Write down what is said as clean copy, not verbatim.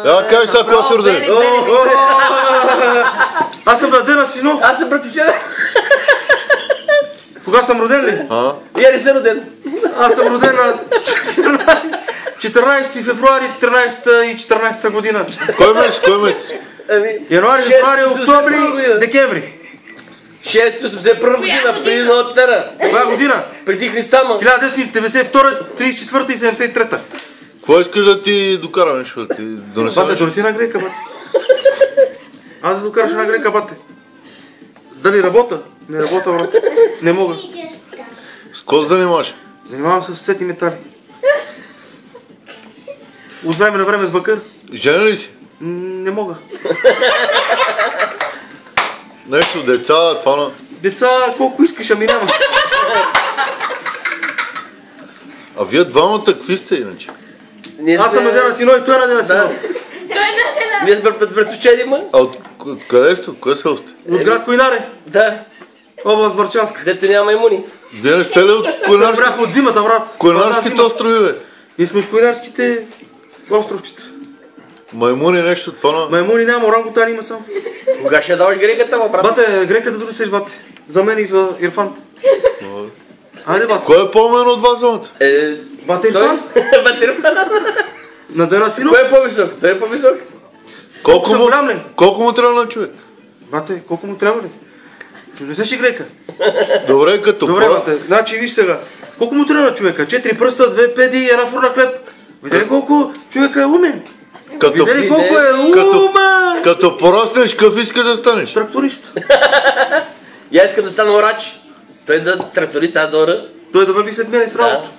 Я кажеш сега кога си роден? Аз съм на дена, сино. Аз съм братовчет. Кога съм роден ли? Я не съм роден. Аз съм роден на 14 февруари 13 и 14 година. Кой месец? Кой месец? Януари, февруари, октомври, декември. 681 година, преди новата ера. Коя година? Преди Христа, ма. 1992, 34 и 73. Какво искаш да ти докарам нещо? Да ти донесем Бате, нещо? донеси една грека, бате. Аз да докараш една грека, бате. Дали работа? Не работа, брат. Не мога. С какво се занимаваш? Занимавам се с цветни метали. От време на време с бакър. Женен ли си? Не мога. Нещо, деца, това на... Деца, колко искаш, ами няма. А вие двамата какви сте иначе? Аз съм надена сино и той е надена сино. Ние сме братовчети, ма. А от къде сте? От кое село сте? От град Койнаре, Да. област Върчанска. Дето няма имуни. Вие не сте ли от Бях от зимата, брат. Койнарските острови, бе? Ние сме от Койнарските островчета. Маймуни нещо, това на... Маймуни няма, орангутани има само. Кога ще даваш греката, ма, брат? Бате, греката дори сеш, бате. За мен и за Ирфан. Айде, бате. Кой е по-мен от вас двамата? Бате Ирфан? Бате Ирфан. Надена сино? Кой е по-висок? Той е по-висок. съм голям ли? Колко му трябва на човек? Бате, колко му трябва ли? Не сеш и грека. Добре, като Добре, бате. Значи, виж сега. Колко му трябва на човека? 4 пръста, 2 педи и една фурна хлеб. Видели колко човека е умен? Видели колко е умен? Като пораснеш, какъв искаш да станеш? Тракторист. Я иска да стана орач. Той да тракторист, аз да ора. Той да върви след мене с работа.